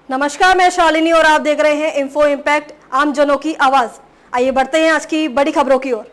नमस्कार, मैं शालिनी और आप देख रहे हैं इन्फो इम्पैक्ट, आम जनों की आवाज। आइए बढ़ते हैं आज की बड़ी खबरों की ओर।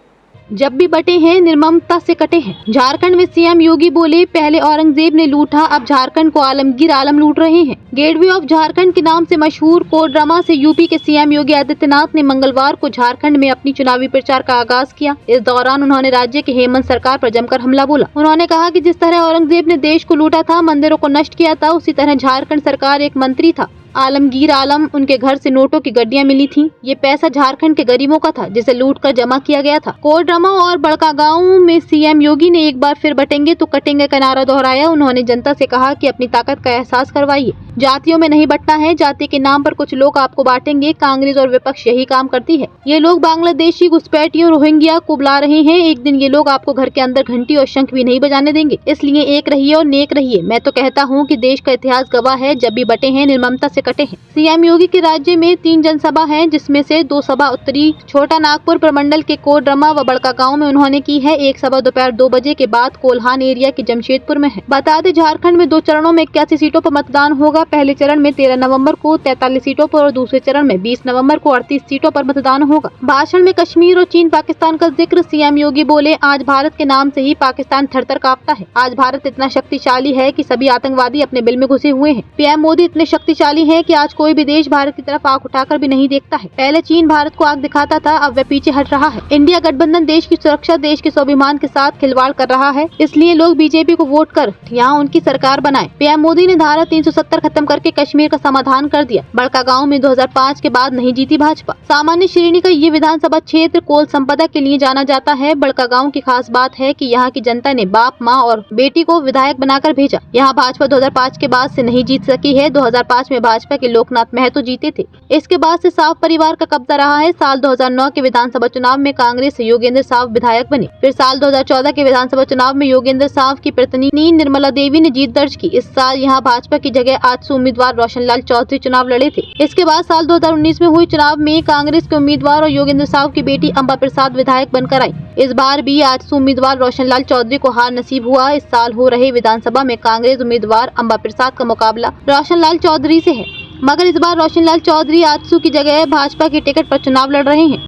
जब भी बटे हैं निर्ममता से कटे हैं। झारखंड में सीएम योगी बोले, पहले औरंगजेब ने लूटा, अब झारखंड को आलमगीर आलम लूट रहे हैं। गेटवे ऑफ झारखंड के नाम से मशहूर कोडरमा से यूपी के सीएम योगी आदित्यनाथ ने मंगलवार को झारखंड में अपनी चुनावी प्रचार का आगाज किया। इस दौरान उन्होंने राज्य के हेमंत सरकार पर जमकर हमला बोला। उन्होंने कहा कि जिस तरह औरंगजेब ने देश को लूटा था, मंदिरों को नष्ट किया था, उसी तरह झारखंड सरकार एक मंत्री था आलमगीर आलम, उनके घर से नोटों की गड्डियां मिली थीं। ये पैसा झारखंड के गरीबों का था, जिसे लूट कर जमा किया गया था। कोडरमा और बड़कागांव में सीएम योगी ने एक बार फिर बटेंगे तो कटेंगे का नारा दोहराया। उन्होंने जनता से कहा कि अपनी ताकत का एहसास करवाइए। जातियों में नहीं बंटना है, जाति के नाम पर कुछ लोग आपको बांटेंगे। कांग्रेस और विपक्ष यही काम करती है। ये लोग बांग्लादेशी घुसपैठियों रोहिंग्या को बुला रहे हैं। एक दिन ये लोग आपको घर के अंदर घंटी और शंख भी नहीं बजाने देंगे। इसलिए एक रहिए और नेक रहिए। मैं तो कहता हूँ कि देश का इतिहास गवाह है, जब भी बटे हैं निर्ममता से कटे हैं। सीएम योगी के राज्य में 3 जनसभा हैं, जिसमें से 2 सभा उत्तरी छोटा नागपुर प्रमंडल के कोडरमा व बड़कागांव में उन्होंने की है। एक सभा दोपहर 2 बजे के बाद कोल्हान एरिया के जमशेदपुर में है। बता दें, झारखंड में 2 चरणों में 81 सीटों पर मतदान होगा। पहले चरण में 13 नवंबर को 43 सीटों पर और दूसरे चरण में 20 नवंबर को 38 सीटों पर मतदान होगा। भाषण में कश्मीर और चीन पाकिस्तान का जिक्र। सीएम योगी बोले, आज भारत के नाम से ही पाकिस्तान थरथर कांपता है। आज भारत इतना शक्तिशाली है कि सभी आतंकवादी अपने बिल में घुसे हुए हैं। पीएम मोदी इतने शक्तिशाली है कि आज कोई भी देश भारत की तरफ आंख उठाकर भी नहीं देखता है। पहले चीन भारत को आंख दिखाता था, अब वह पीछे हट रहा है। इंडिया गठबंधन देश की सुरक्षा, देश के स्वाभिमान के साथ खिलवाड़ कर रहा है। इसलिए लोग बीजेपी को वोट कर यहाँ उनकी सरकार बनाए। पीएम मोदी ने धारा 370 खत्म करके कश्मीर का समाधान कर दिया। बड़कागांव में 2005 के बाद नहीं जीती भाजपा। सामान्य श्रेणी का ये विधानसभा क्षेत्र कोल संपदा के लिए जाना जाता है। बड़कागांव की खास बात है कि यहाँ की जनता ने बाप, माँ और बेटी को विधायक बनाकर भेजा। यहाँ भाजपा 2005 के बाद से नहीं जीत सकी है। 2005 में भाजपा के लोकनाथ महतो जीते थे। इसके बाद से साव परिवार का कब्जा रहा है। साल 2009 के विधानसभा चुनाव में कांग्रेस से योगेंद्र साव विधायक बने। फिर साल 2014 के विधानसभा चुनाव में योगेंद्र साव की पत्नी निर्मला देवी ने जीत दर्ज की। इस साल यहाँ भाजपा की जगह आजसू उम्मीदवार रोशनलाल चौधरी चुनाव लड़े थे। इसके बाद साल 2019 में हुए चुनाव में कांग्रेस के उम्मीदवार और योगेंद्र साव की बेटी अंबा प्रसाद विधायक बनकर आई। इस बार भी आजसू उम्मीदवार रोशनलाल चौधरी को हार नसीब हुआ। इस साल हो रहे विधानसभा में कांग्रेस उम्मीदवार अंबा प्रसाद का मुकाबला रोशनलाल चौधरी से है, मगर इस बार रोशनलाल चौधरी आजसू की जगह भाजपा की टिकट पर चुनाव लड़ रहे हैं।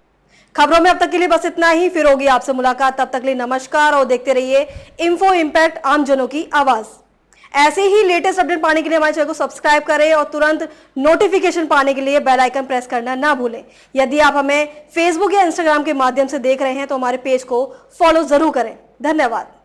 खबरों में अब तक के लिए बस इतना ही। फिर होगी आपसे मुलाकात, तब तक के लिए नमस्कार और देखते रहिए इन्फो इम्पैक्ट, आम जनों की आवाज। ऐसे ही लेटेस्ट अपडेट पाने के लिए हमारे चैनल को सब्सक्राइब करें और तुरंत नोटिफिकेशन पाने के लिए बेल आइकन प्रेस करना ना भूलें। यदि आप हमें फेसबुक या इंस्टाग्राम के माध्यम से देख रहे हैं तो हमारे पेज को फॉलो जरूर करें। धन्यवाद।